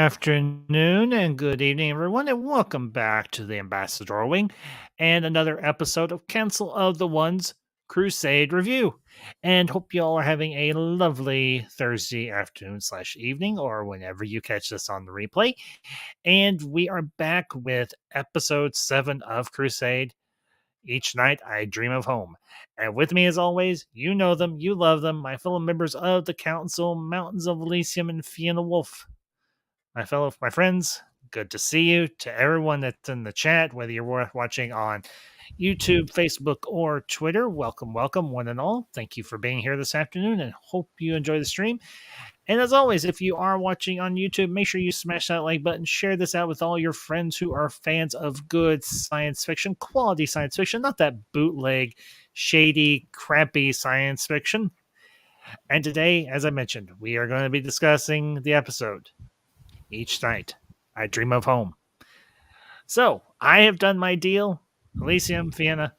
afternoon and good evening, everyone, and welcome back to the Ambassador Wing and another episode of Council of the Ones Crusade Review. And hope you all are having a lovely Thursday afternoon / evening, or whenever you catch this on the replay. And we are back with episode 7 of Crusade. Each night I dream of home. And with me, as always, you know them, you love them, my fellow members of the Council, Mountains of Elysium, and Fiona Wolf. My friends, good to see you. To everyone that's in the chat, whether you're watching on YouTube, Facebook, or Twitter, welcome, one and all. Thank you for being here this afternoon and hope you enjoy the stream. And as always, if you are watching on YouTube, make sure you smash that like button, share this out with all your friends who are fans of good science fiction, quality science fiction, not that bootleg, shady, crappy science fiction. And today, as I mentioned, we are going to be discussing the episode Each Night I Dream of Home. So, I have done my deal. Elysium, Fiona,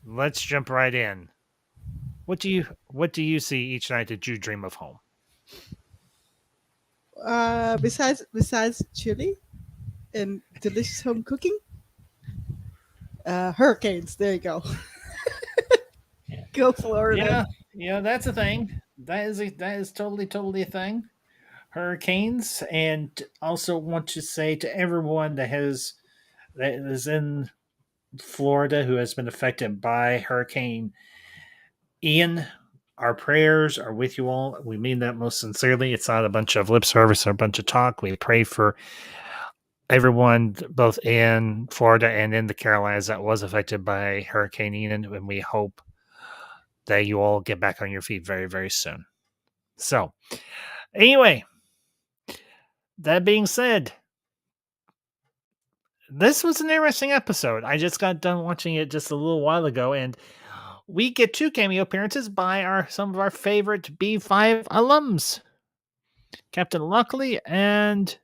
let's jump right in. What do you see each night that you dream of home? Besides chili and delicious home cooking, hurricanes. There you go. Go Florida. Yeah, that's a thing. That is totally a thing. Hurricanes, and also want to say to everyone that is in Florida who has been affected by Hurricane Ian, our prayers are with you all. We mean that most sincerely. It's not a bunch of lip service or a bunch of talk. We pray for everyone, both in Florida and in the Carolinas, that was affected by Hurricane Ian, and we hope that you all get back on your feet very, very soon. So, anyway, that being said, this was an interesting episode. I just got done watching it just a little while ago, and we get 2 cameo appearances by some of our favorite B5 alums, Captain Luckley and,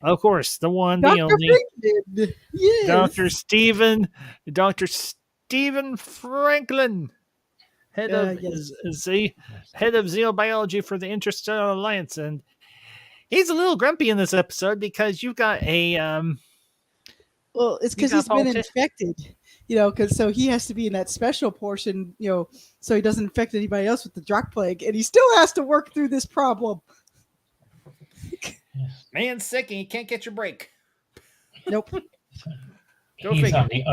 of course, the one, the only, Franklin. Yes. Dr. Stephen Franklin, head of xenobiology for the Interstellar Alliance, and he's a little grumpy in this episode because you've got a Well, it's because he's been infected, because so he has to be in that special portion, so he doesn't infect anybody else with the Drak plague, and he still has to work through this problem. Man's sick and you can't get your break. Nope. He's on the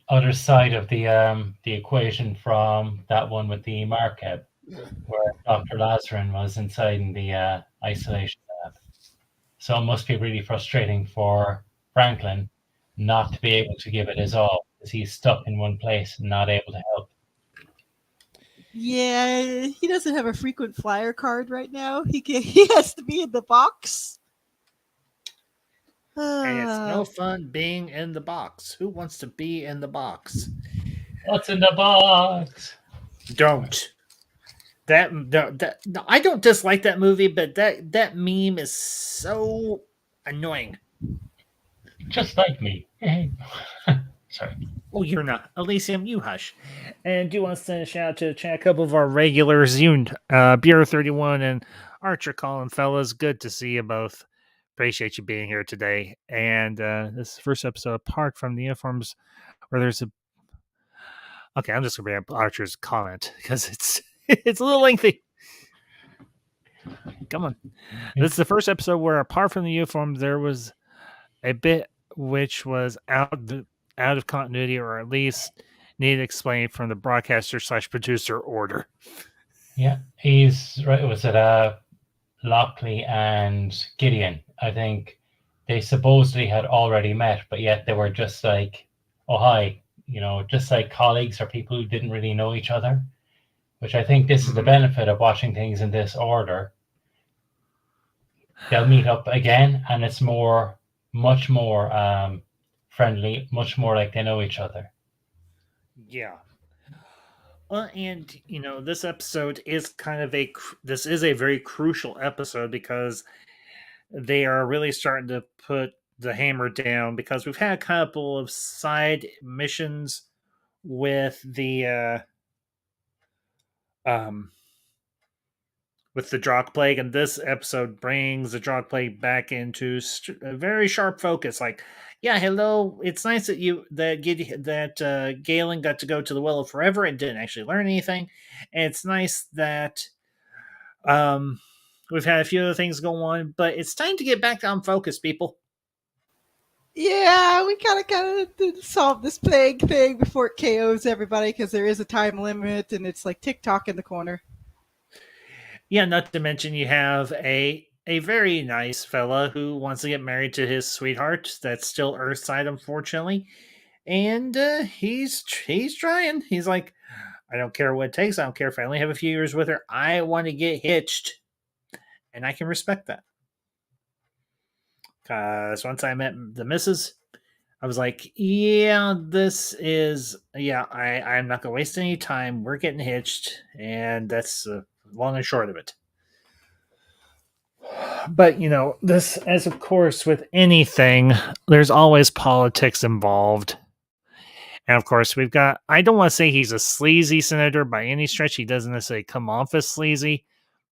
other side of the equation from that one with the Markeb, where Dr. Lazarin was inside in the isolation lab. So it must be really frustrating for Franklin not to be able to give it his all, because he's stuck in one place and not able to help. Yeah, he doesn't have a frequent flyer card right now. He has to be in the box. And it's no fun being in the box. Who wants to be in the box? What's in the box? Don't. I don't dislike that movie, but that meme is so annoying. Just like me. Sorry. Oh, you're not. Elysium, you hush. And do you want to send a shout out to a couple of our regulars, Bureau 31 and Archer Colin, fellas. Good to see you both. Appreciate you being here today. And this is the first episode apart from the uniforms where there's a... Okay, I'm just going to bring up Archer's comment because it's a little lengthy. Come on. This is the first episode where apart from the uniform, there was a bit which was out of continuity, or at least needed explained from the broadcaster / producer order. Yeah, he's right. Was it Lockley and Gideon? I think they supposedly had already met, but yet they were just like, oh hi, just like colleagues or people who didn't really know each other. Which I think this is the benefit of watching things in this order. They'll meet up again, and it's much more friendly, much more like they know each other. Yeah. And this episode is this is a very crucial episode because they are really starting to put the hammer down, because we've had a couple of side missions with the with the Drak plague, and this episode brings the Drak plague back into a very sharp focus. Like, yeah, hello, it's nice that Galen got to go to the Well of Forever and didn't actually learn anything, and it's nice that we've had a few other things go on, but it's time to get back on focus, people. Yeah, we kind of solve this plague thing before it KOs everybody, because there is a time limit and it's like TikTok in the corner. Yeah, not to mention you have a very nice fella who wants to get married to his sweetheart that's still Earthside, unfortunately, and he's trying. He's like, I don't care what it takes. I don't care if I only have a few years with her. I want to get hitched, and I can respect that. Because once I met the missus, I was like, yeah, I'm not going to waste any time. We're getting hitched, and that's long and short of it. But, this, as of course, with anything, there's always politics involved. And of course, we've got, I don't want to say he's a sleazy senator by any stretch. He doesn't necessarily come off as sleazy,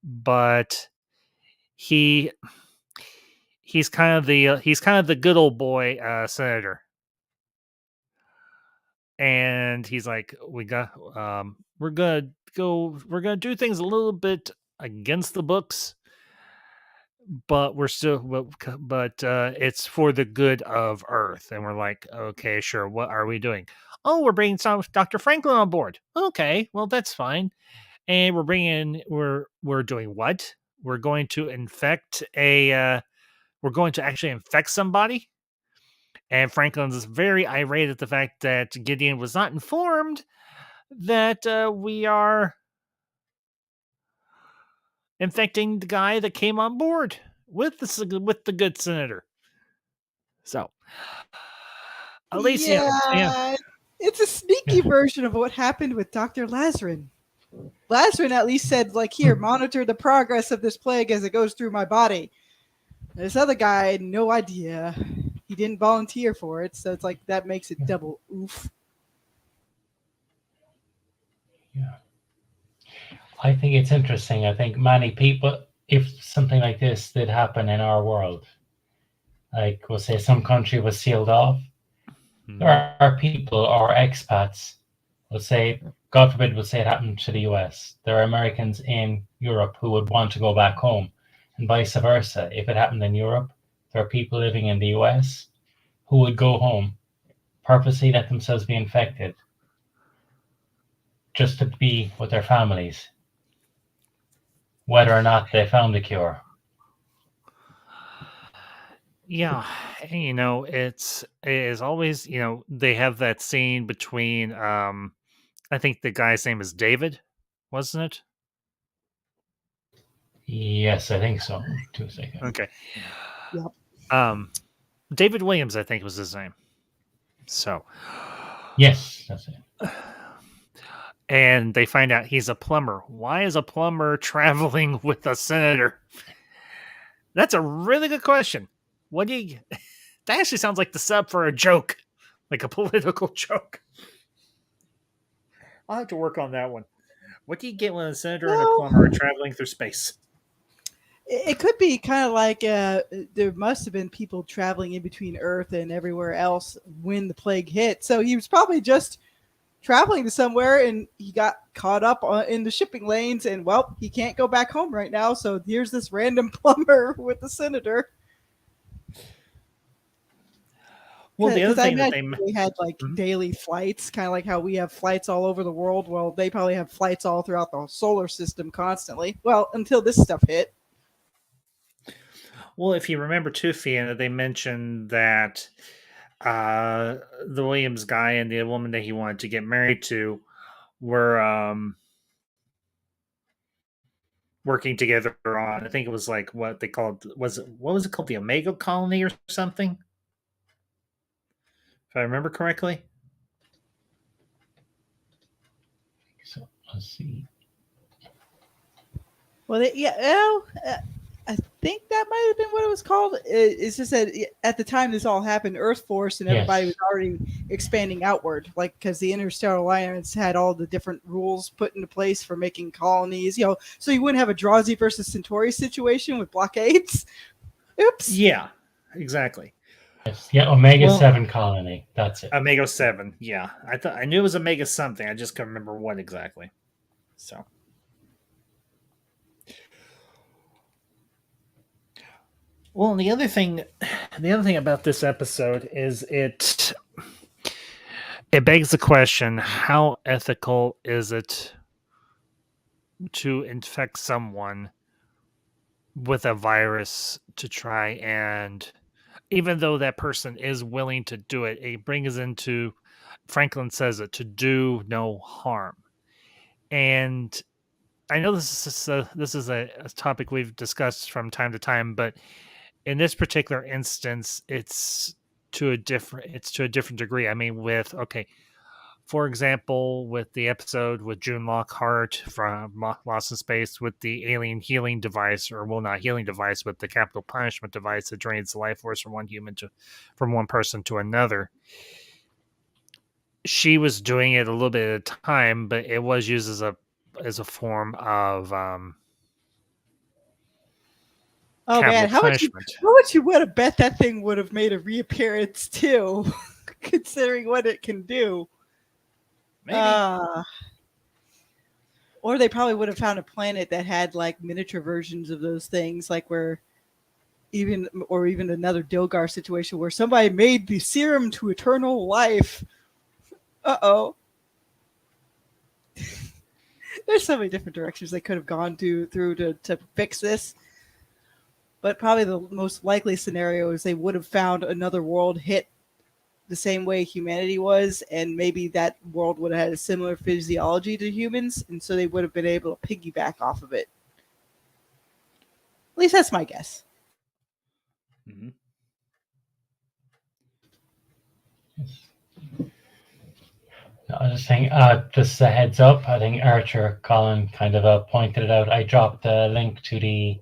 but he's kind of the good old boy senator. And he's like, we're gonna do things a little bit against the books, but it's for the good of Earth. And we're like, okay, sure, what are we doing? Oh, we're bringing Dr. Franklin on board. Okay, well, that's fine. And we're doing what? We're going to we're going to actually infect somebody. And Franklin is very irate at the fact that Gideon was not informed that we are infecting the guy that came on board with the good senator. So, at least, yeah, it's a sneaky version of what happened with Dr. Lazarin. Lazarin at least said, like, here, monitor the progress of this plague as it goes through my body. This other guy had no idea. He didn't volunteer for it, so it's like that makes it double oof. Yeah. I think it's interesting. I think many people, if something like this did happen in our world, like we'll say some country was sealed off, there are people or expats, we'll say, God forbid, we'll say it happened to the US. There are Americans in Europe who would want to go back home, and vice versa. If it happened in Europe, there are people living in the US who would go home, purposely let themselves be infected, just to be with their families, whether or not they found a cure. Yeah, it is always, they have that scene between I think the guy's name is David, wasn't it? Yes, I think so. 2 seconds. Okay. Yep. David Williams, I think, was his name. So, yes, that's it. And they find out he's a plumber. Why is a plumber traveling with a senator? That's a really good question. That actually sounds like the sub for a joke, like a political joke. I'll have to work on that one. What do you get when a senator and a plumber are traveling through space? It could be kind of like there must have been people traveling in between Earth and everywhere else when the plague hit. So he was probably just traveling to somewhere and he got caught up in the shipping lanes and, well, he can't go back home right now. So here's this random plumber with the senator. Well, the other thing that they had like daily flights, kind of like how we have flights all over the world. Well, they probably have flights all throughout the solar system constantly. Well, until this stuff hit. Well, if you remember too, Fiona, they mentioned that the Williams guy and the woman that he wanted to get married to were working together on, I think it was like what they called, what was it called, the Omega Colony or something? If I remember correctly. So let's see. Well, I think that might have been what it was called. It's just that at the time this all happened, Earth Force and everybody was already expanding outward, like because the Interstellar Alliance had all the different rules put into place for making colonies. So you wouldn't have a Drazi versus Centauri situation with blockades. Oops. Yeah, exactly. Yeah, Omega-7 colony. That's it. Omega-7. Yeah, I knew it was Omega something. I just couldn't remember what exactly. So. Well, the other thing about this episode is it begs the question: how ethical is it to infect someone with a virus to try and, even though that person is willing to do it, it brings into, Franklin says it, to do no harm. And I know this is a topic we've discussed from time to time, but in this particular instance, it's to a different degree. I mean, for example, with the episode with June Lockhart from Lost in Space with the alien healing device, or well, not healing device, but the capital punishment device that drains the life force from one person to another. She was doing it a little bit at a time, but it was used as a form of Oh capital man, how much you would have bet that thing would have made a reappearance too, considering what it can do. Maybe. Or they probably would have found a planet that had like miniature versions of those things, like where even another Dilgar situation where somebody made the serum to eternal life. Uh-oh. There's so many different directions they could have gone through to fix this. But probably the most likely scenario is they would have found another world hit the same way humanity was, and maybe that world would have had a similar physiology to humans, and so they would have been able to piggyback off of it. At least that's my guess. Mm-hmm. I was just saying, just a heads up, I think Archer Colin kind of pointed it out. I dropped a link to the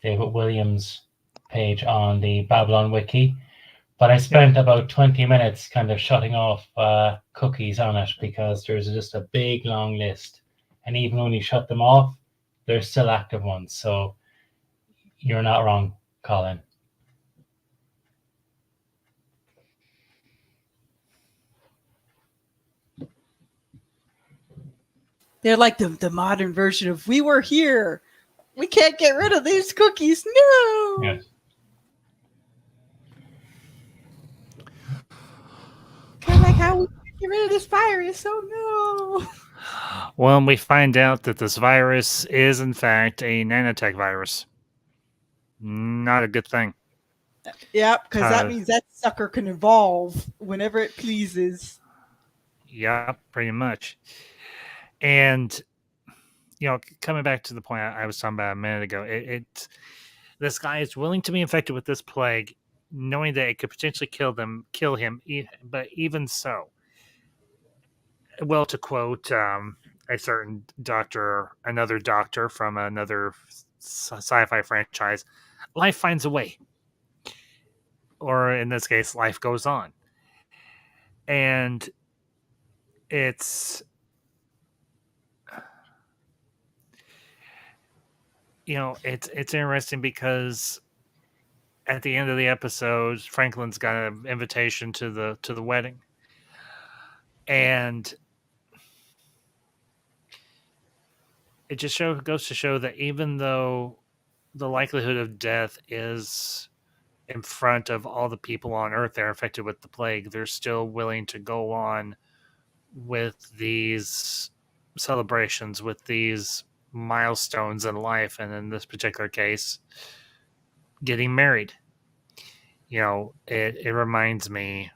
David Williams page on the Babylon Wiki, but I spent about 20 minutes kind of shutting off cookies on it because there's just a big long list, and even when you shut them off, there's still active ones. So you're not wrong, Colin. They're like the modern version of "We were here. We can't get rid of these cookies. No." Yes. Kind of like how we can't get rid of this virus. Oh no. Well, and we find out that this virus is in fact a nanotech virus. Not a good thing. Yep, because that means that sucker can evolve whenever it pleases. Yeah, pretty much. And coming back to the point I was talking about a minute ago, this guy is willing to be infected with this plague, knowing that it could potentially kill him. But even so, well, to quote a certain another doctor from another sci-fi franchise, life finds a way, or in this case, life goes on, and it's it's interesting because at the end of the episode, Franklin's got an invitation to the wedding, and it just goes to show that even though the likelihood of death is in front of all the people on Earth that are infected with the plague, they're still willing to go on with these celebrations, with these milestones in life, and in this particular case, getting married. It reminds me,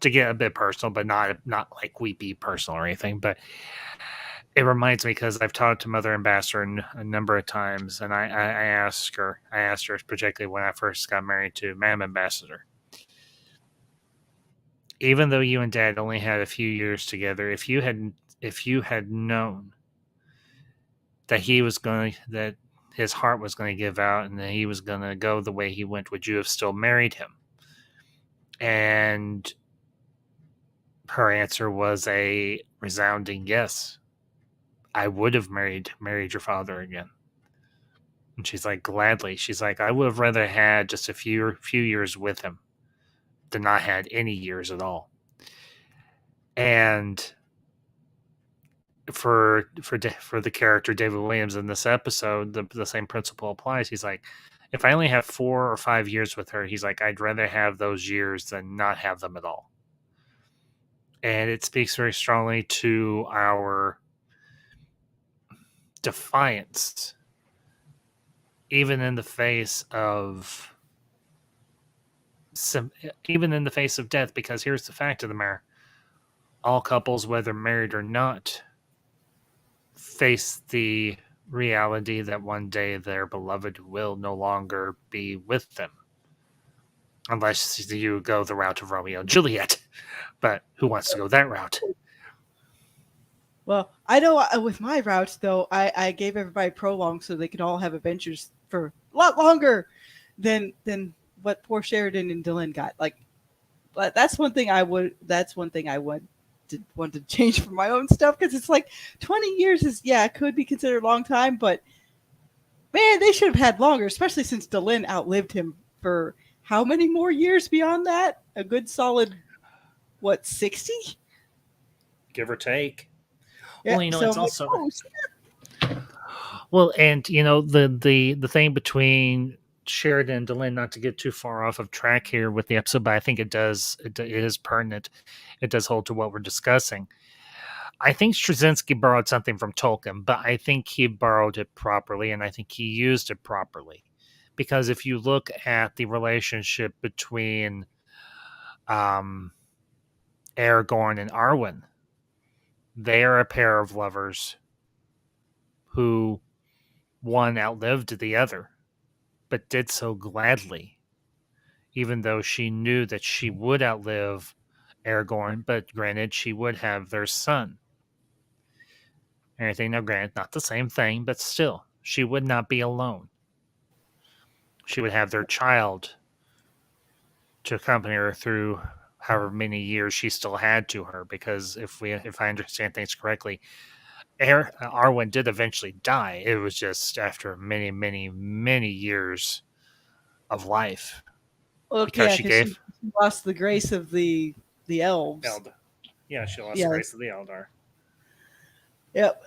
to get a bit personal, but not like weepy personal or anything, but it reminds me because I've talked to Mother Ambassador a number of times, and I asked her particularly when I first got married to Madam Ambassador, even though you and Dad only had a few years together, if you had known that that his heart was going to give out and that he was going to go the way he went, would you have still married him? And her answer was a resounding yes. I would have married your father again. And she's like, gladly. She's like, I would have rather had just a few years with him than not had any years at all. And for the character David Williams in this episode, the same principle applies. He's like, if I only have 4 or 5 years with her, he's like, I'd rather have those years than not have them at all. And it speaks very strongly to our defiance, even in the face of death. Because here's the fact of the matter: all couples, whether married or not, face the reality that one day their beloved will no longer be with them, unless you go the route of Romeo and Juliet. But who wants to go that route? Well, I know with my route, though, I gave everybody prolongs so they could all have adventures for a lot longer than what poor Sheridan and Dylan got. Like, that's one thing I would. That's one thing I want to change for my own stuff, because it's like 20 years is, yeah, it could be considered a long time, but man, they should have had longer, especially since Dylan outlived him for how many more years beyond that? A good solid, what, 60? Give or take. Yeah, well, so it's I'm also like, oh, snap. well, and the thing between Sheridan and Delenn, not to get too far off of track here with the episode, but I think it is pertinent. It does hold to what we're discussing. I think Straczynski borrowed something from Tolkien, but I think he borrowed it properly, and I think he used it properly. Because if you look at the relationship between Aragorn and Arwen, they are a pair of lovers who one outlived the other, but did so gladly, even though she knew that she would outlive Aragorn, but granted, she would have their son. Anything, now granted, not the same thing, but still, she would not be alone. She would have their child to accompany her through however many years she still had to her, because if I understand things correctly, Arwen did eventually die. It was just after many, many, many years of life. Well, Because yeah, she because gave she lost the grace of the elves. Eld. Yeah, she lost Yeah. the grace of the Eldar. Yep.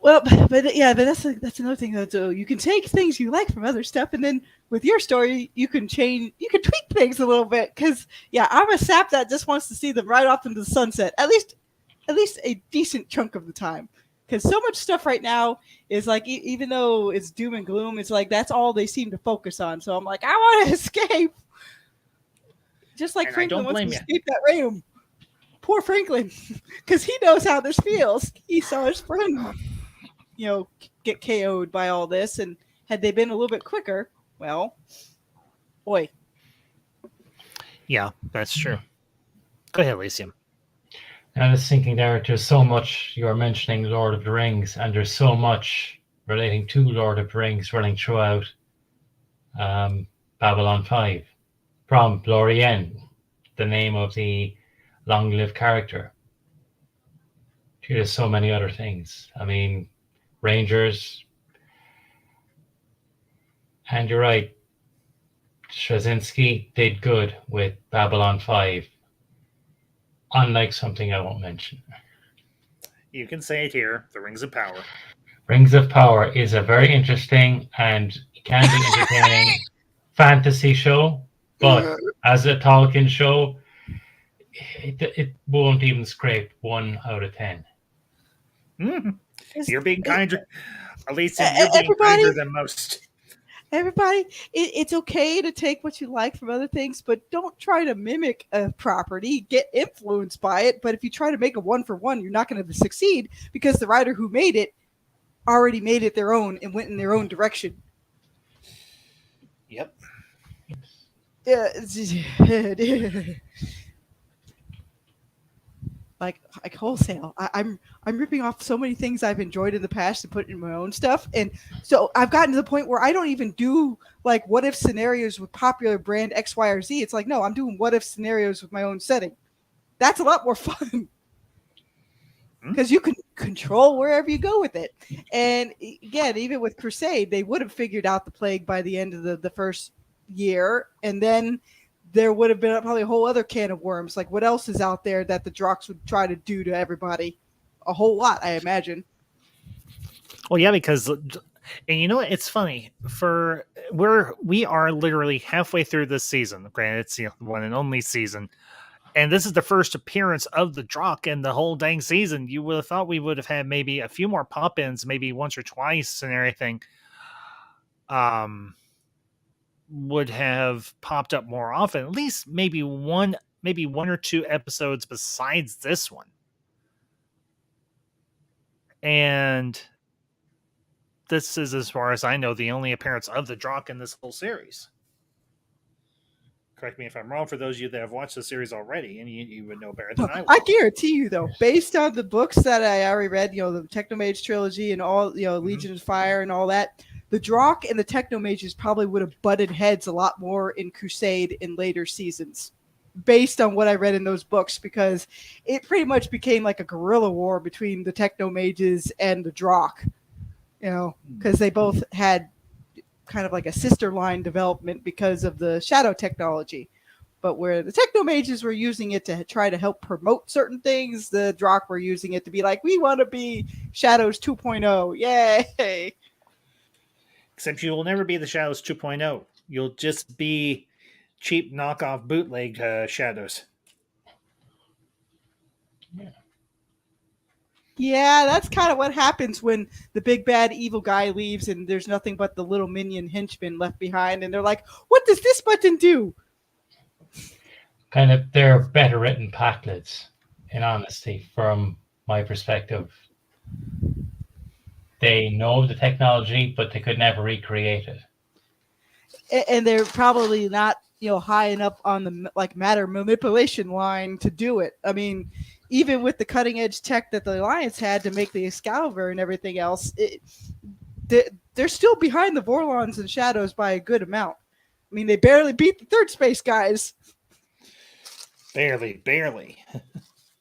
Well, but yeah, but that's another thing though. You can take things you like from other stuff, and then with your story, you can tweak things a little bit. Because yeah, I'm a sap that just wants to see them right off into the sunset, at least a decent chunk of the time. Because so much stuff right now is like, even though it's doom and gloom, it's like that's all they seem to focus on. So I'm like, I want to escape, just like And I Franklin don't wants to blame ya. escape that room. Poor Franklin, because he knows how this feels. He saw his friend, get KO'd by all this, and had they been a little bit quicker, well, boy. Yeah, that's true. Go ahead, Elysium. I was thinking there's so much, you're mentioning Lord of the Rings, and there's so much relating to Lord of the Rings running throughout Babylon 5. From Lorien, the name of the long-lived character, to so many other things. I mean, Rangers, and you're right, Straczynski did good with Babylon 5, unlike something I won't mention. You can say it here, the Rings of Power. Rings of Power is a very interesting and can be entertaining fantasy show, but as a Tolkien show, it won't even scrape 1 out of 10. Mm-hmm. You're being kinder. Elysium, you're being kinder than most. Everybody, it's okay to take what you like from other things, but don't try to mimic a property. Get influenced by it, but if you try to make a 1-for-1, you're not going to succeed, because the writer who made it already made it their own and went in their own direction. Yep. Yeah. like wholesale. I'm ripping off so many things I've enjoyed in the past and put in my own stuff, and so I've gotten to the point where I don't even do like what if scenarios with popular brand X, Y, or Z. It's like, no, I'm doing what if scenarios with my own setting. That's a lot more fun because you can control wherever you go with it. And again, even with Crusade, they would have figured out the plague by the end of the first year, and then there would have been probably a whole other can of worms. Like, what else is out there that the Draks would try to do to everybody? A whole lot, I imagine. Well, yeah, because, and you know what? It's funny. We are literally halfway through this season. Granted, it's the one and only season, and this is the first appearance of the Drak in the whole dang season. You would have thought we would have had maybe a few more pop-ins, maybe once or twice, and everything. Would have popped up more often. At least maybe one or two episodes besides this one. And this is, as far as I know, the only appearance of the Drak in this whole series. Correct me if I'm wrong, for those of you that have watched the series already, and you would know better than I would. I guarantee you, though, based on the books that I already read, the Technomage trilogy and all, Legion of Fire and all that, the Drak and the Technomages probably would have butted heads a lot more in Crusade in later seasons, based on what I read in those books, because it pretty much became like a guerrilla war between the Technomages and the Drak, because they both had kind of like a sister line development because of the shadow technology. But where the Technomages were using it to try to help promote certain things, the Drak were using it to be like, we want to be Shadows 2.0. Yay! Except you will never be the Shadows 2.0. You'll just be cheap knockoff bootleg Shadows. Yeah, that's kind of what happens when the big bad evil guy leaves and there's nothing but the little minion henchmen left behind, and they're like, what does this button do? Kind of, they're better written packlets, in honesty, from my perspective. They know the technology, but they could never recreate it. And they're probably not, high enough on the matter manipulation line to do it. I mean, even with the cutting edge tech that the Alliance had to make the Excalibur and everything else, they're still behind the Vorlons and Shadows by a good amount. I mean, they barely beat the third space guys. Barely.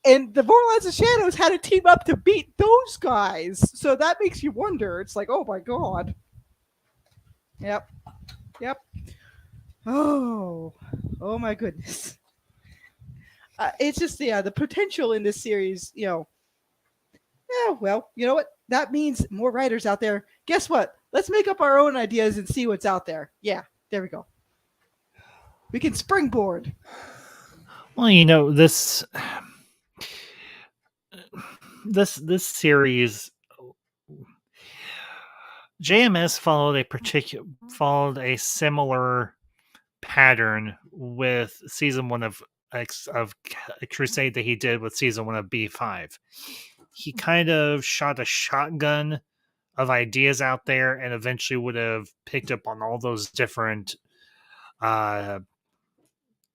And the Vorlons and Shadows had to team up to beat those guys. So that makes you wonder. It's like, oh my god. Yep. Oh my goodness. It's just, the potential in this series, well, you know what? That means more writers out there. Guess what? Let's make up our own ideas and see what's out there. Yeah, there we go. We can springboard. Well, this series, JMS followed a similar pattern with season 1 of Crusade that he did with season 1 of B5. He kind of shot a shotgun of ideas out there and eventually would have picked up on all those different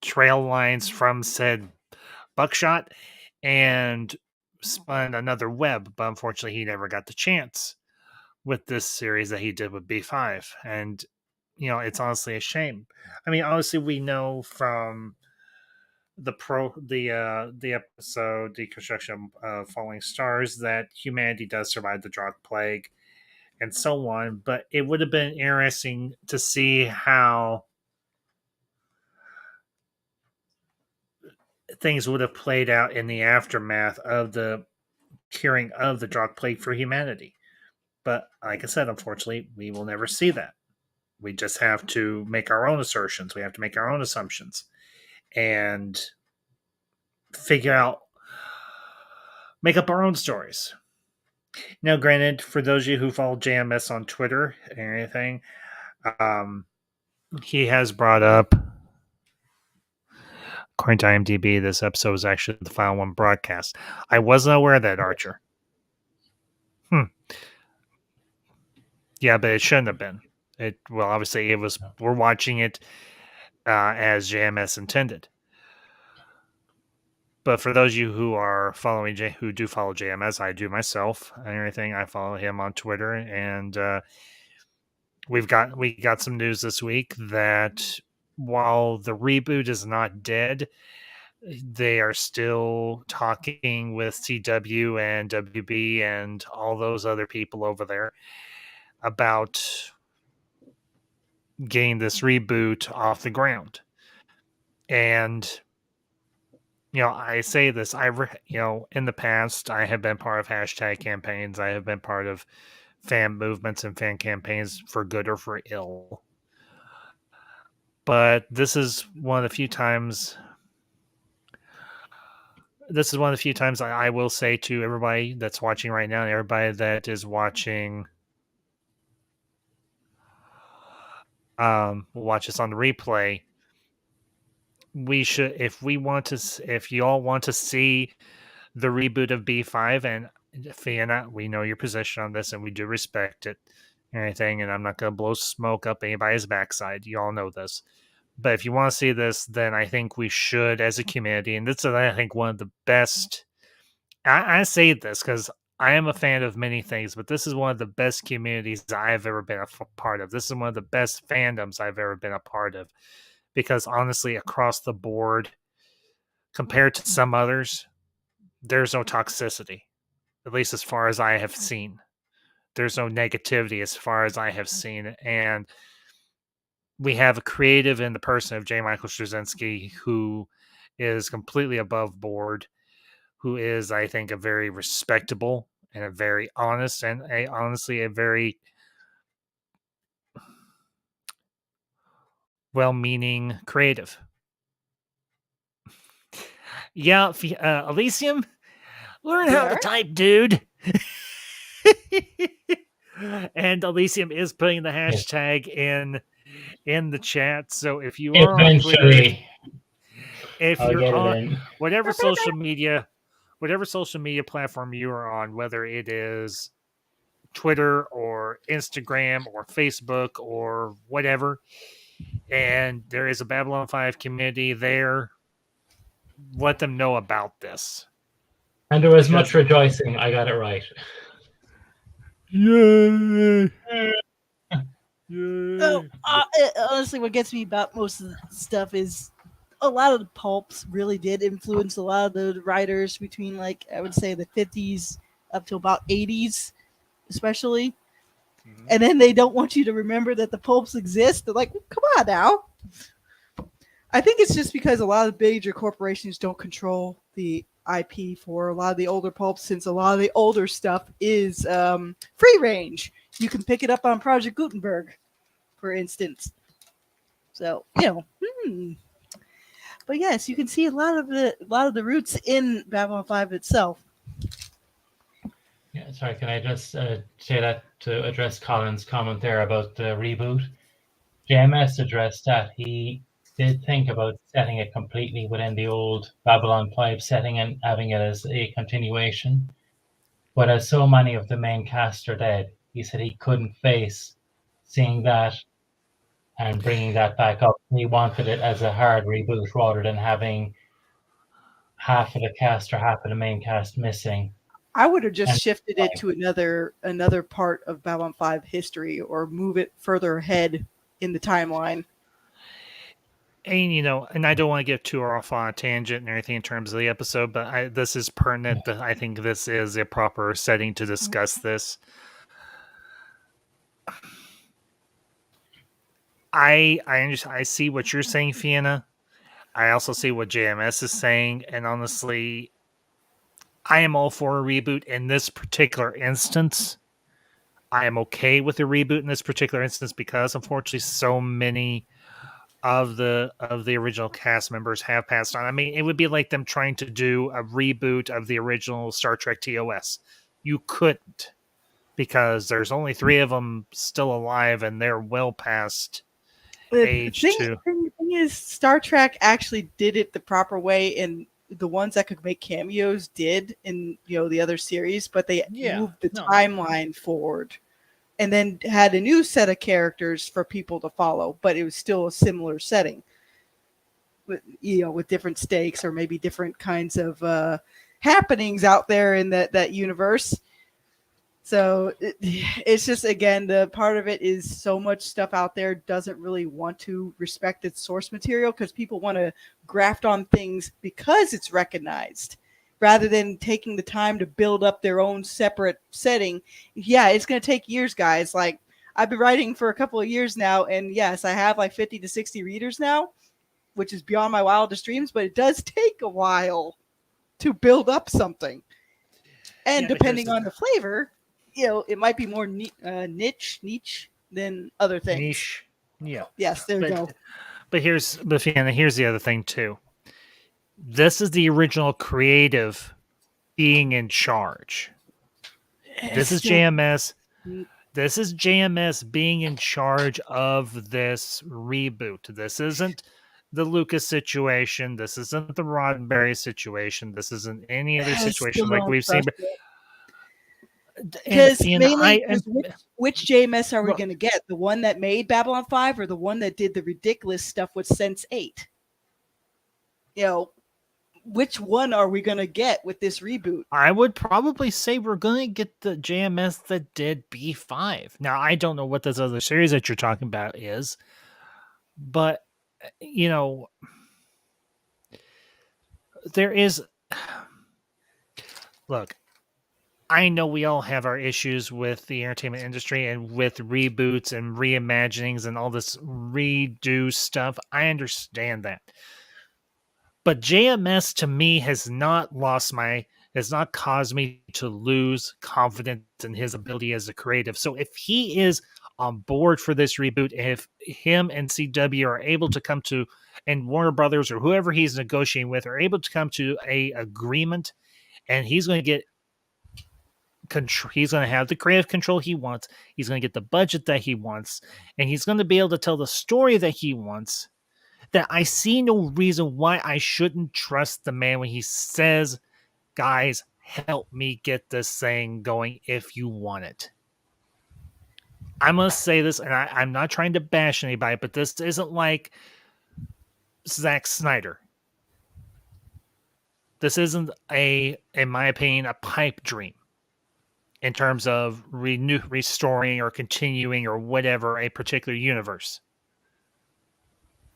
trail lines from said buckshot and spun another web, but unfortunately he never got the chance with this series that he did with B5. And it's honestly a shame. I mean, obviously we know from the episode Deconstruction of Falling Stars that humanity does survive the Drak plague and so on, but it would have been interesting to see how things would have played out in the aftermath of the curing of the Drak plague for humanity. But like I said, unfortunately, we will never see that. We just have to make our own assertions. We have to make our own assumptions and make up our own stories. Now, granted, for those of you who follow JMS on Twitter or anything, he has brought up, according to IMDb, this episode was actually the final one broadcast. I wasn't aware of that, Archer. Yeah, but it shouldn't have been. Obviously, it was. We're watching it as JMS intended. But for those of you who are following who do follow JMS, I do myself and everything. I follow him on Twitter, and we got some news this week that while the reboot is not dead, they are still talking with CW and WB and all those other people over there about getting this reboot off the ground. And I say this, in the past, I have been part of hashtag campaigns. I have been part of fan movements and fan campaigns for good or for ill. But this is one of the few times I will say to everybody that's watching right now, and everybody that is watching, will watch us on the replay. We should, if you all want to see the reboot of B5, and Fiona, we know your position on this, and we do respect it and everything, and I'm not going to blow smoke up anybody's backside. You all know this. But if you want to see this, then I think we should, as a community, and this is, I think, one of the best. I say this because I am a fan of many things, but this is one of the best communities I've ever been a part of. This is one of the best fandoms I've ever been a part of. Because honestly, across the board, compared to some others, there's no toxicity, at least as far as I have seen. There's no negativity as far as I have seen. And we have a creative in the person of J. Michael Straczynski who is completely above board, who is, I think, a very respectable and a very honest and honestly a very well-meaning creative. Yeah, Elysium, learn how to type, dude. And Elysium is putting the hashtag in the chat. So if you are on Twitter, if you're on whatever social media platform you are on, whether it is Twitter or Instagram or Facebook or whatever, and there is a Babylon 5 community there, let them know about this. And there was much rejoicing. I got it right. Yay! So, honestly, what gets me about most of the stuff is a lot of the pulps really did influence a lot of the writers between, like, I would say the 50s up to about 80s, especially. Mm-hmm. And then they don't want you to remember that the pulps exist. They're like, well, come on now. I think it's just because a lot of major corporations don't control the IP for a lot of the older pulps, since a lot of the older stuff is free range. You can pick it up on Project Gutenberg, for instance. So, But yes, you can see a lot of the roots in Babylon 5 itself. Yeah, sorry, can I just say that to address Colin's comment there about the reboot? JMS addressed that. He did think about setting it completely within the old Babylon 5 setting and having it as a continuation. But as so many of the main cast are dead, he said he couldn't face seeing that and bringing that back up. He wanted it as a hard reboot rather than having half of the cast or half of the main cast missing. I would have just shifted it to another part of Babylon 5 history, or move it further ahead in the timeline. And, and I don't want to get too off on a tangent and everything in terms of the episode, but this is pertinent. I think this is a proper setting to discuss this. I see what you're saying, Fiona. I also see what JMS is saying, and honestly, I am all for a reboot in this particular instance. I am okay with a reboot in this particular instance because, unfortunately, so many of the original cast members have passed on. I mean, it would be like them trying to do a reboot of the original Star Trek TOS. You couldn't, because there's only 3 of them still alive, and they're well past age too. The thing is, Star Trek actually did it the proper way, and the ones that could make cameos did in the other series, but they moved the timeline forward and then had a new set of characters for people to follow, but it was still a similar setting. with different stakes or maybe different kinds of happenings out there in that universe. So it's just, again, the part of it is so much stuff out there doesn't really want to respect its source material because people want to graft on things because it's recognized rather than taking the time to build up their own separate setting. Yeah, it's going to take years, guys. Like, I've been writing for a couple of years now, and yes, I have like 50 to 60 readers now, which is beyond my wildest dreams, but it does take a while to build up something. And depending on the flavor, it might be more niche than other things. Niche. Yeah. Yes, there you go. But here's the other thing too. This is the original creative being in charge. This is JMS. This is JMS being in charge of this reboot. This isn't the Lucas situation. This isn't the Roddenberry situation. This isn't any other situation like we've seen. Because mainly, which JMS are we going to get? The one that made Babylon 5 or the one that did the ridiculous stuff with Sense 8? Which one are we going to get with this reboot? I would probably say we're going to get the JMS that did B5. Now, I don't know what this other series that you're talking about is, but, there is... Look, I know we all have our issues with the entertainment industry and with reboots and reimaginings and all this redo stuff. I understand that. But JMS to me has not caused me to lose confidence in his ability as a creative. So if he is on board for this reboot, if him and CW are able to come to, and Warner Brothers or whoever he's negotiating with are able to come to a agreement, and he's going to get control, he's going to have the creative control he wants, he's going to get the budget that he wants, and he's going to be able to tell the story that he wants, that I see no reason why I shouldn't trust the man when he says, guys, help me get this thing going if you want it. I must say this, and I'm not trying to bash anybody, but this isn't like Zack Snyder. This isn't in my opinion, a pipe dream in terms of restoring or continuing or whatever a particular universe.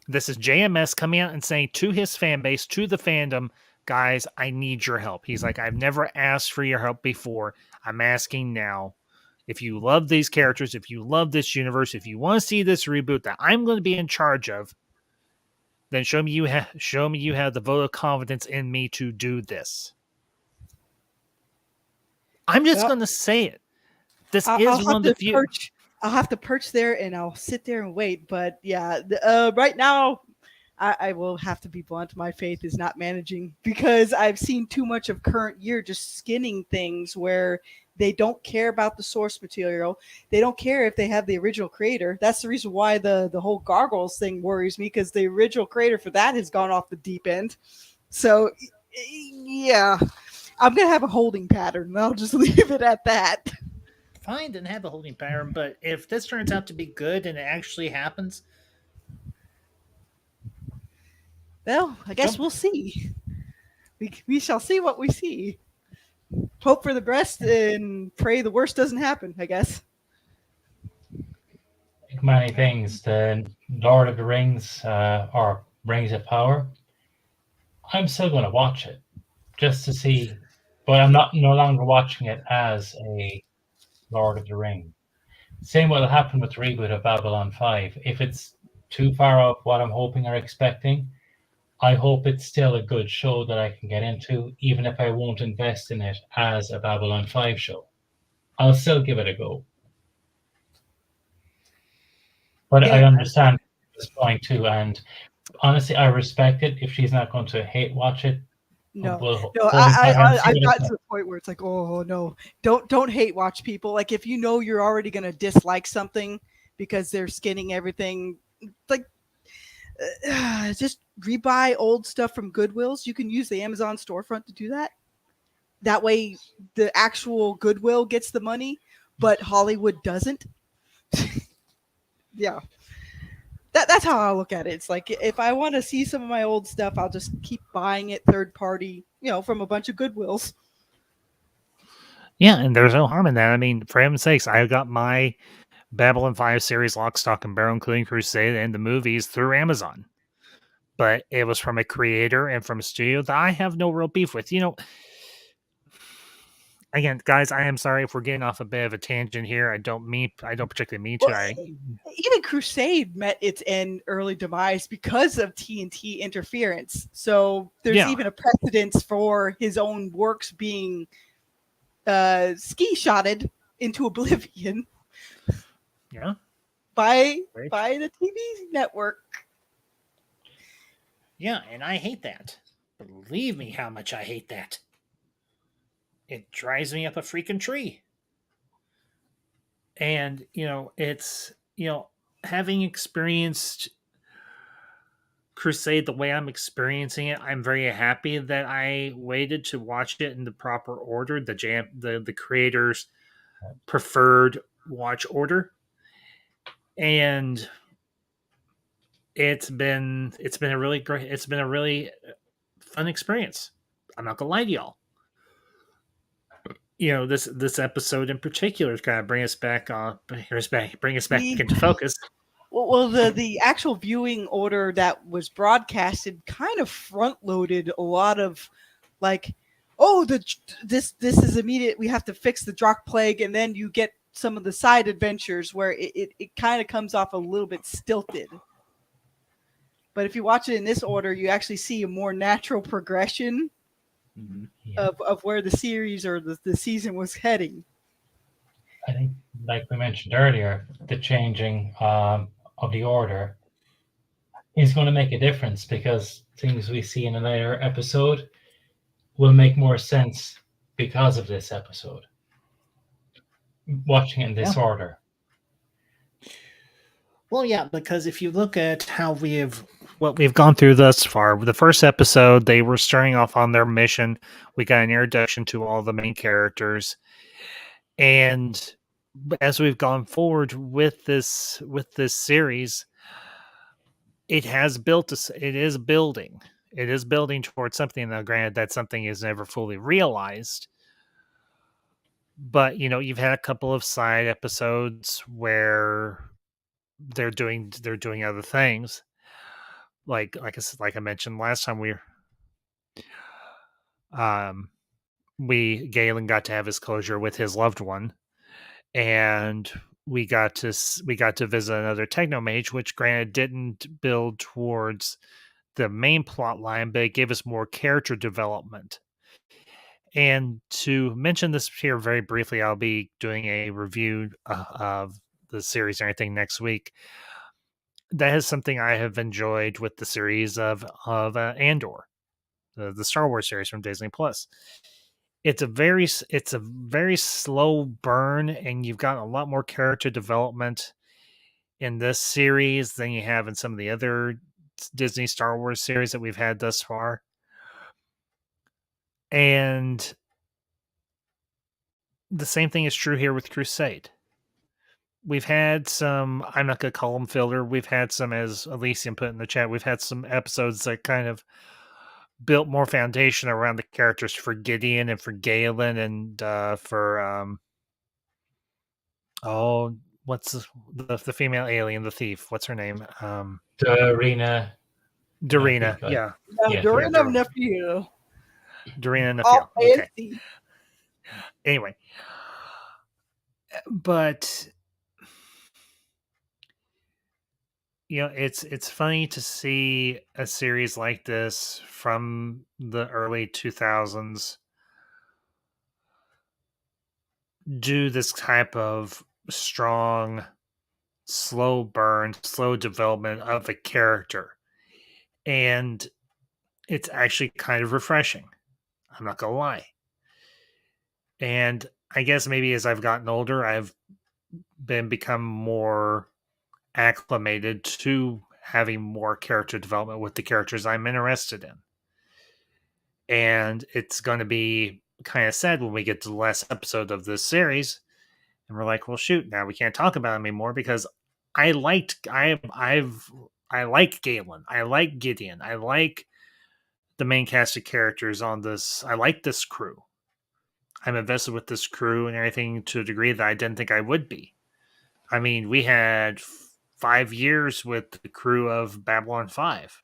This is JMS coming out and saying to his fan base, to the fandom, guys, I need your help. He's like, I've never asked for your help before. I'm asking now. If you love these characters, if you love this universe, if you want to see this reboot that I'm going to be in charge of, then show me you have the vote of confidence in me to do this. I'm just going to say it. This is one of the few. I'll have to perch there and I'll sit there and wait. But yeah, right now, I will have to be blunt. My faith is not managing because I've seen too much of current year just skinning things where they don't care about the source material. They don't care if they have the original creator. That's the reason why the whole Gargoyles thing worries me, because the original creator for that has gone off the deep end. So, yeah, I'm going to have a holding pattern, and I'll just leave it at that. Fine, didn't have a holding pattern, but if this turns out to be good and it actually happens, well, I guess we'll see. We shall see what we see. Hope for the best and pray the worst doesn't happen, I guess. Like many things, the Lord of the Rings or Rings of Power, I'm still going to watch it just to see, but I'm no longer watching it as a Lord of the Ring. Same will happen with the reboot of Babylon 5. If it's too far off what I'm hoping or expecting, I hope it's still a good show that I can get into, even if I won't invest in it as a Babylon 5 show. I'll still give it a go. But yeah. I understand this point too, and honestly, I respect it. If she's not going to hate watch it, I've gotten to the point where it's like, oh no, don't hate watch people. Like if you know you're already going to dislike something because they're skinning everything, like just rebuy old stuff from Goodwills. You can use the Amazon storefront to do that. That way the actual Goodwill gets the money, but Hollywood doesn't. Yeah. that's how I look at it. It's like if I want to see some of my old stuff, I'll just keep buying it third party, from a bunch of Goodwills. Yeah, and there's no harm in that. I mean, for heaven's sakes, I got my Babylon 5 series Lock, Stock, and Barrel, including Crusade and the movies, through Amazon. But it was from a creator and from a studio that I have no real beef with. Again, guys, I am sorry if we're getting off a bit of a tangent here. I don't particularly mean to. Well, even Crusade met its end early demise because of TNT interference. So there's even a precedence for his own works being ski shotted into oblivion. Yeah. By the TV network. Yeah, and I hate that. Believe me how much I hate that. It drives me up a freaking tree. And, it's, having experienced Crusade the way I'm experiencing it, I'm very happy that I waited to watch it in the proper order, the creator's preferred watch order. And it's been a really fun experience. I'm not gonna lie to y'all. This episode in particular is kind of bring us back into focus. Well, the actual viewing order that was broadcasted kind of front loaded a lot of like, this is immediate. We have to fix the Drak plague, and then you get some of the side adventures where it kind of comes off a little bit stilted. But if you watch it in this order, you actually see a more natural progression of where the series or the season was heading. I think, like we mentioned earlier, the changing of the order is going to make a difference because things we see in a later episode will make more sense because of this episode. Watching it in this order. Well, yeah, because if you look at what we've gone through thus far, the first episode, they were starting off on their mission. We got an introduction to all the main characters. And as we've gone forward with this series, it is building. It is building towards something. Now, granted, that something is never fully realized. But, you've had a couple of side episodes where they're doing other things. Like I mentioned last time, Galen got to have his closure with his loved one, and we got to visit another technomage, which granted didn't build towards the main plot line, but it gave us more character development. And to mention this here very briefly, I'll be doing a review of the series and everything next week. That is something I have enjoyed with the series of Andor, the Star Wars series from Disney Plus. It's a very slow burn, and you've got a lot more character development in this series than you have in some of the other Disney Star Wars series that we've had thus far. And the same thing is true here with Crusade. We've had some, I'm not going to call them filler. We've had some, as Elysium put in the chat, we've had some episodes that kind of built more foundation around the characters for Gideon and for Galen and for, what's the female alien, the thief? What's her name? Darina. Darina, yeah. Darina Nephew. Darina Nephew. Okay. Anyway. But it's funny to see a series like this from the early 2000s do this type of strong, slow burn, slow development of a character. And it's actually kind of refreshing. I'm not going to lie. And I guess maybe as I've gotten older, I've become more acclimated to having more character development with the characters I'm interested in. And it's going to be kind of sad when we get to the last episode of this series and we're like, well, shoot, now we can't talk about it anymore because I've I like Galen. I like Gideon. I like the main cast of characters on this. I like this crew. I'm invested with this crew and everything to a degree that I didn't think I would be. I mean, we had 5 years with the crew of Babylon 5.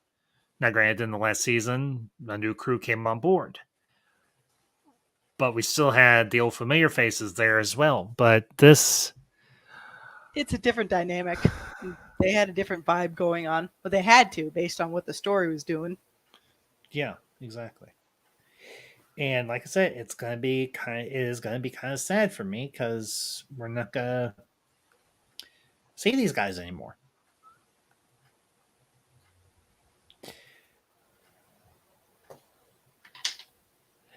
Now, granted, in the last season, a new crew came on board. But we still had the old familiar faces there as well. But this... It's a different dynamic. They had a different vibe going on. But they had to, based on what the story was doing. Yeah, exactly. And like I said, it is gonna be kind of sad for me because we're not gonna see these guys anymore.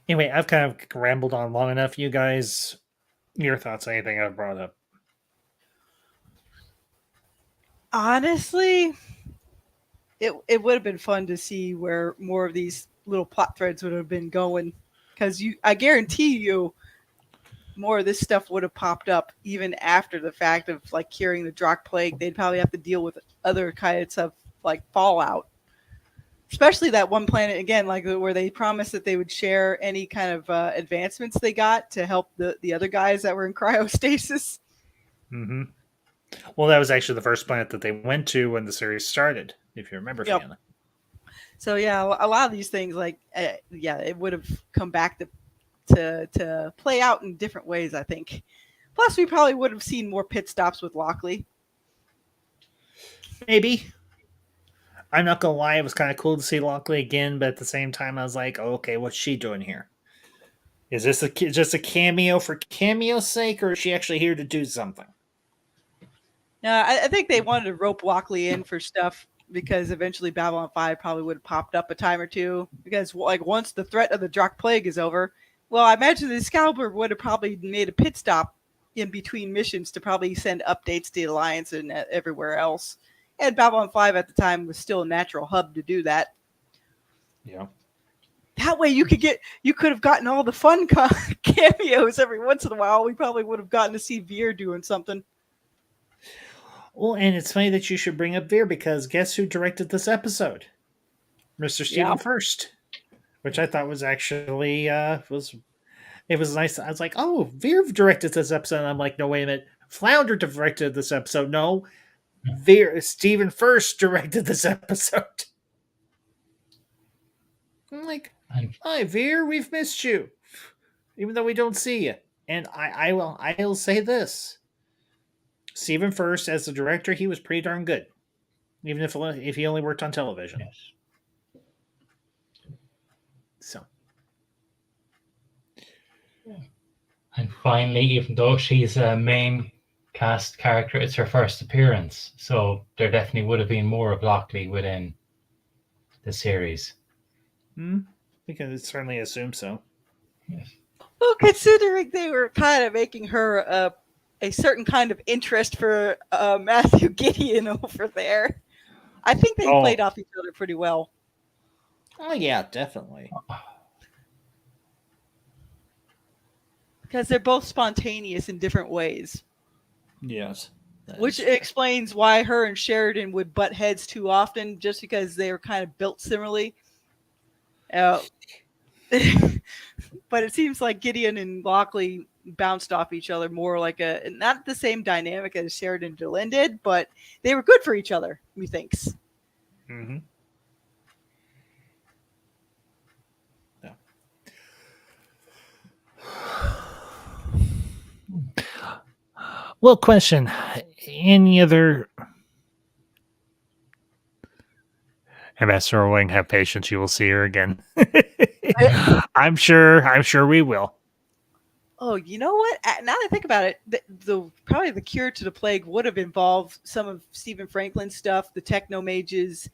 Anyway, I've kind of rambled on long enough. You guys, your thoughts on anything I've brought up? Honestly, it would have been fun to see where more of these little plot threads would have been going, because I guarantee you more of this stuff would have popped up even after the fact of like curing the Drak plague. They'd probably have to deal with other kinds of like fallout, especially that one planet again, like where they promised that they would share any kind of advancements they got to help the other guys that were in cryostasis. Mm-hmm. Well, that was actually the first planet that they went to when the series started, if you remember, Yep. Fiona. So yeah, a lot of these things, like it would have come back to play out in different ways, I think. Plus, we probably would have seen more pit stops with Lockley. Maybe. I'm not gonna lie, it was kind of cool to see Lockley again, but at the same time, I was like, oh, okay, what's she doing here? Is this just a cameo for cameo's sake, or is she actually here to do something? I think they wanted to rope Lockley in for stuff because eventually Babylon 5 probably would have popped up a time or two. Because like once the threat of the Drak plague is over, well, I imagine the Excalibur would have probably made a pit stop in between missions to probably send updates to the Alliance and everywhere else. And Babylon 5 at the time was still a natural hub to do that. Yeah. That way you could have gotten all the fun cameos every once in a while. We probably would have gotten to see Veer doing something. Well, and it's funny that you should bring up Veer because guess who directed this episode? Mr. Stephen First, which I thought was actually it was nice. I was like, oh, Veer directed this episode. And I'm like, no, wait a minute. Flounder directed this episode. No, Stephen First directed this episode. I'm like, hi, Veer, we've missed you, even though we don't see you. And I'll say this: Stephen First, as the director, he was pretty darn good, even if he only worked on television. Yes. So. And finally, even though she's a main cast character, it's her first appearance. So there definitely would have been more of Lockley within the series. We can certainly assume so. Yes. Well, considering they were kind of making her a certain kind of interest for Matthew Gideon over there, I think they played off each other pretty well. Oh, yeah, definitely. Because they're both spontaneous in different ways. Yes. Which explains why her and Sheridan would butt heads too often, just because they were kind of built similarly. But it seems like Gideon and Lockley bounced off each other more like not the same dynamic as Sheridan and Delenn did, but they were good for each other, methinks. Mm-hmm. Yeah. Well, question. Any other... Ambassador Wing, have patience. You will see her again. I'm sure we will. Oh, you know what? Now that I think about it, probably the cure to the plague would have involved some of Stephen Franklin's stuff, the techno mages,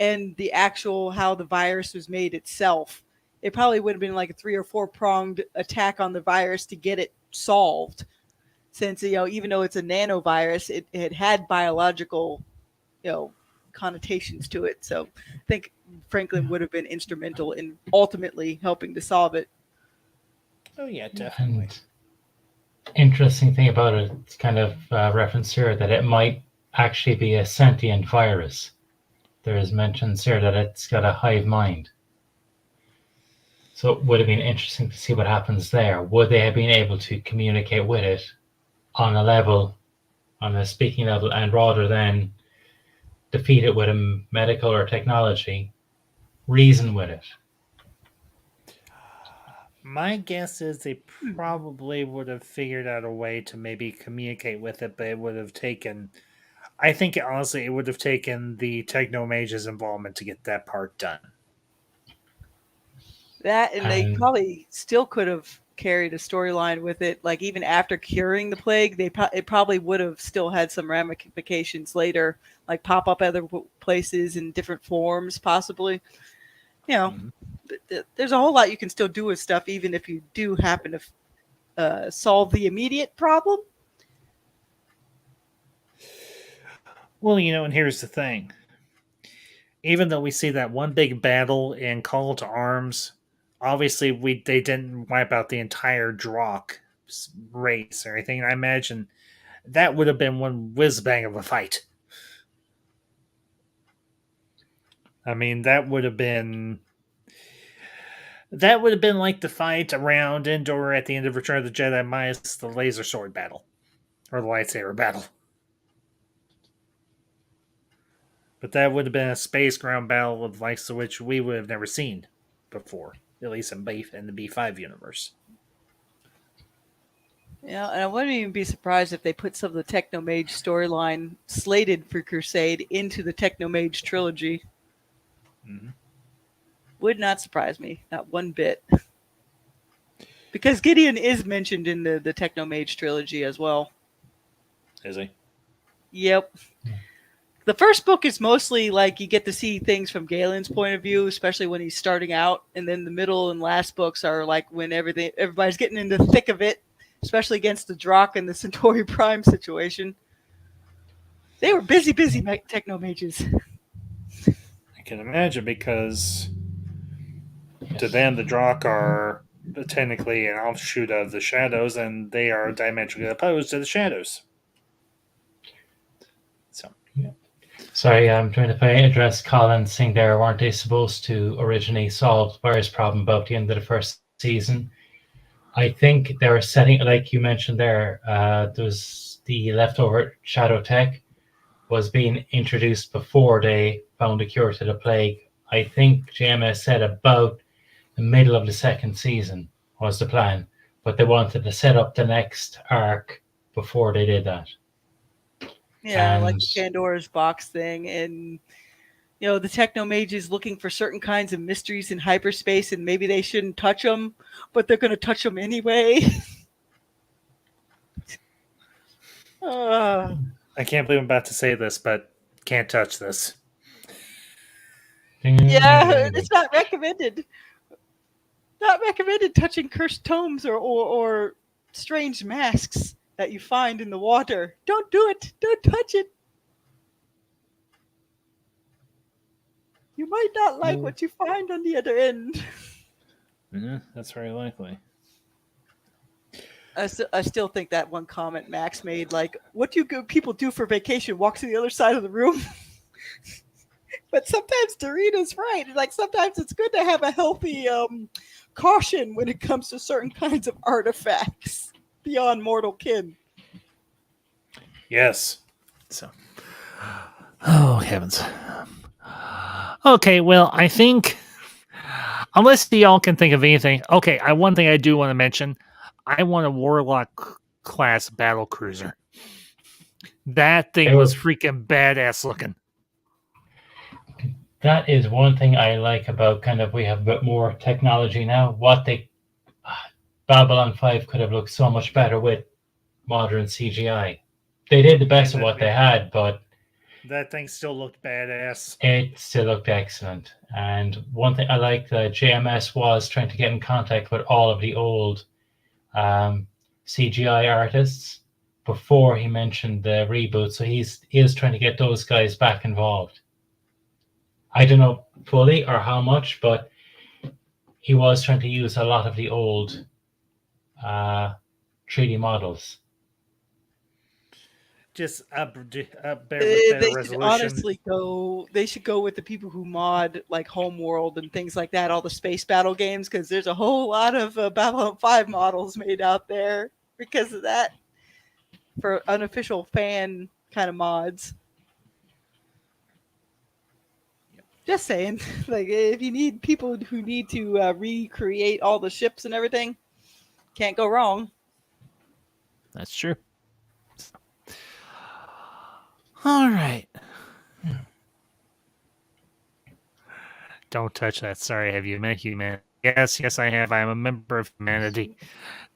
and the actual how the virus was made itself. It probably would have been like a 3 or 4 pronged attack on the virus to get it solved. Since even though it's a nanovirus, it had biological, connotations to it. So I think Franklin would have been instrumental in ultimately helping to solve it. Oh yeah, definitely. And interesting thing about it, it's kind of reference here that it might actually be a sentient virus. there is mentions here that it's got a hive mind. So it would have been interesting to see what happens there. Would they have been able to communicate with it on a speaking level, and rather than defeat it with a medical or technology, reason with it? My guess is they probably would have figured out a way to maybe communicate with it, but it would have taken. I think honestly, it would have taken the Techno Mage's involvement to get that part done. That, and they probably still could have carried a storyline with it. Like even after curing the plague, it probably would have still had some ramifications later, like pop up other places in different forms, possibly. You know, there's a whole lot you can still do with stuff, even if you do happen to solve the immediate problem. Well, and here's the thing. Even though we see that one big battle in Call to Arms, obviously they didn't wipe out the entire Drak race or anything. I imagine that would have been one whiz bang of a fight. I mean, that would have been like the fight around Endor at the end of Return of the Jedi minus the laser sword battle or the lightsaber battle. But that would have been a space ground battle of likes of which we would have never seen before, at least in the B5 universe. Yeah, and I wouldn't even be surprised if they put some of the Techno Mage storyline slated for Crusade into the Techno Mage trilogy. Mm-hmm. Would not surprise me, not one bit. Because Gideon is mentioned in the Techno Mage trilogy as well. Is he? Yep. The first book is mostly like you get to see things from Galen's point of view, especially when he's starting out. And then the middle and last books are like when everybody's getting into the thick of it, especially against the Drak and the Centauri Prime situation. They were busy Techno Mages. I can imagine, because to them the Drak are technically an offshoot of the Shadows, and they are diametrically opposed to the Shadows. So, yeah. Sorry, I'm trying to address Colin's thing there. Weren't they supposed to originally solve the virus problem about the end of the first season? I think they were setting, like you mentioned there, there's the leftover shadow tech was being introduced before they found a cure to the plague. I think JMS said about the middle of the second season was the plan, but they wanted to set up the next arc before they did that. Yeah, like the Pandora's box thing, and the Techno Mage is looking for certain kinds of mysteries in hyperspace, and maybe they shouldn't touch them, but they're going to touch them anyway. I can't believe I'm about to say this, but can't touch this. Yeah, it's not recommended. Not recommended touching cursed tomes or strange masks that you find in the water. Don't do it. Don't touch it. You might not like what you find on the other end. Mm-hmm, that's very likely. I still think that one comment Max made, like, what do you people do for vacation? Walk to the other side of the room? But sometimes Dorita's right. Like, sometimes it's good to have a healthy caution when it comes to certain kinds of artifacts beyond mortal kin. Yes. So. Oh, heavens. Okay, well, I think, unless y'all can think of anything. Okay, one thing I do want to mention. I want a Warlock class battle cruiser. That thing was freaking badass looking. That is one thing I like about we have a bit more technology now. Babylon 5 could have looked so much better with modern CGI. They did the best of what they had, but that thing still looked badass. It still looked excellent. And one thing I like, that JMS was trying to get in contact with all of the old CGI artists before he mentioned the reboot. So he is trying to get those guys back involved. I don't know fully or how much, but he was trying to use a lot of the old 3D models. just better with They better should resolution. honestly go. They should go with the people who mod like Homeworld and things like that, all the space battle games, because there's a whole lot of Babylon 5 models made out there because of that for unofficial fan kind of mods. Just saying, like if you need people who need to recreate all the ships and everything, can't go wrong. That's true. All right. Don't touch that. Sorry, have you met humanity? Yes, I have. I am a member of humanity,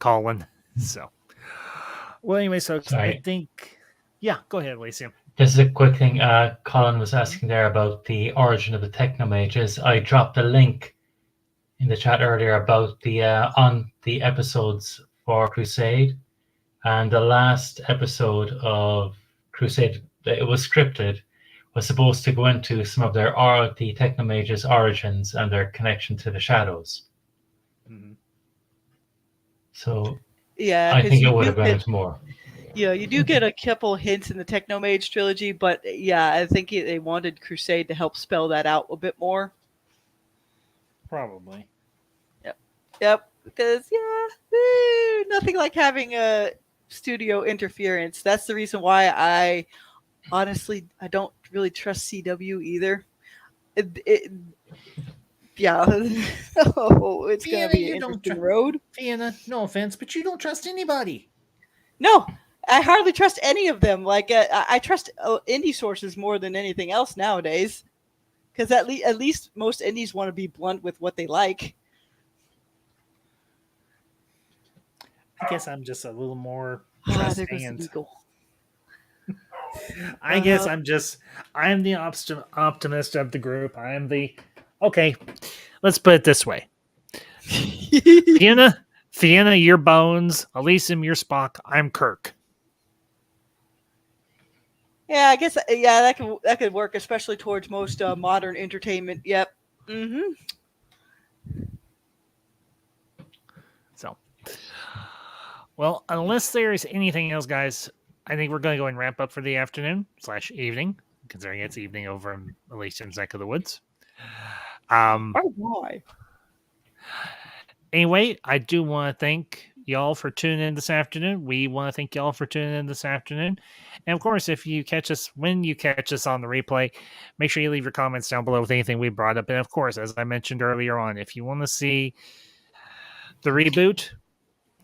Colin. So, well, anyway, so Sorry. I think, yeah, go ahead, Elysium. This is a quick thing. Colin was asking there about the origin of the Technomages. I dropped a link in the chat earlier about the on the episodes for Crusade, and the last episode of Crusade, it was scripted, was supposed to go into some of the Technomages' origins and their connection to the Shadows. Mm-hmm. So yeah, I think it would have gone into more. Yeah, you do get a couple hints in the Technomage trilogy, but yeah, I think they wanted Crusade to help spell that out a bit more. Probably. Yep. Because nothing like having a studio interference. That's the reason why I don't really trust CW either. Yeah. It's going to be an interesting road. Fiona, no offense, but you don't trust anybody. No, I hardly trust any of them. Like I trust indie sources more than anything else nowadays, because at least most indies want to be blunt with what they like. I guess I'm just a little more There goes the eagle. I guess I'm the optimist of the group. Okay, let's put it this way. Fiona, you're Bones. Elysium, you're Spock. I'm Kirk. Yeah, I guess that could work, especially towards most modern entertainment. Yep. Mm-hmm. So, well, unless there is anything else, guys, I think we're going to go and wrap up for the afternoon/evening, considering it's evening over in Elysium's neck of the woods. Why? Anyway, I do want to thank y'all for tuning in this afternoon. We want to thank y'all for tuning in this afternoon. And of course, when you catch us on the replay, make sure you leave your comments down below with anything we brought up. And of course, as I mentioned earlier on, if you want to see the reboot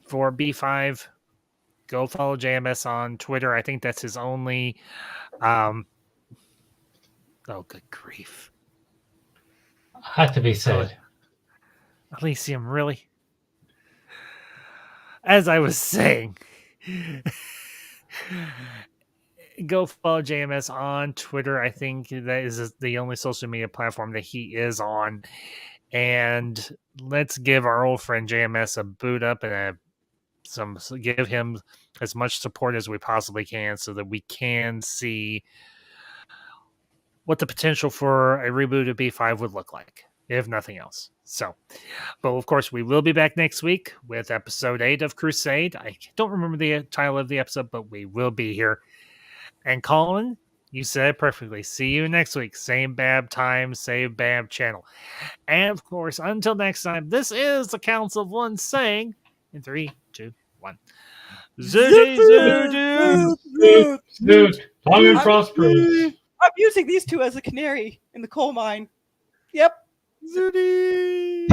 for B5, go follow JMS on Twitter. I think that's his only... oh, good grief. Had to be said. Elysium, really? As I was saying, go follow JMS on Twitter. I think that is the only social media platform that he is on. And let's give our old friend JMS a boot up and give him as much support as we possibly can so that we can see what the potential for a reboot of B5 would look like, if nothing else. So, but of course, we will be back next week with episode 8 of Crusade. I don't remember the title of the episode, but we will be here. And Colin, you said it perfectly. See you next week. Same bab time, same bab channel. And of course, until next time, this is the Council of One saying in 3, 2, 1. Zoot, long and prosperous. I'm using these two as a canary in the coal mine. Yep. Zooty!